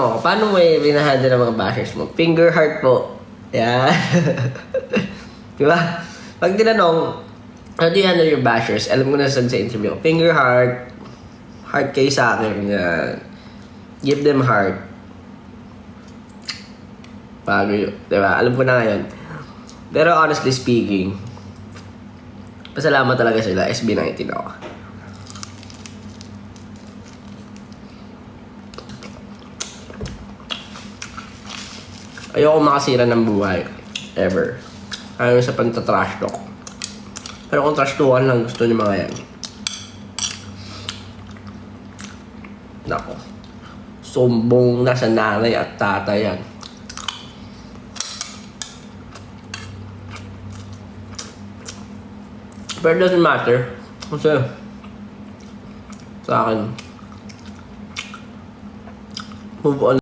Oh, paano mo binahandle ng mga bashers mo? Finger heart po. Yan. Di ba? Pag tinanong, how do you handle your bashers? Alam ko na sa interview. Finger heart. Heart kayo sa akin. Yan. Give them heart. Bago yun. Diba? Alam ko na ngayon. Pero honestly speaking, pasalamat talaga sila. SB19 ako. Ayoko makasira ng buhay. Ever. Ayaw sa panta-trash talk. Pero kung trash talkan lang gusto niyo mga yan. Nako. Sumbong na sa nanay at tatay yan. But it doesn't matter. Kasi sa akin, move on.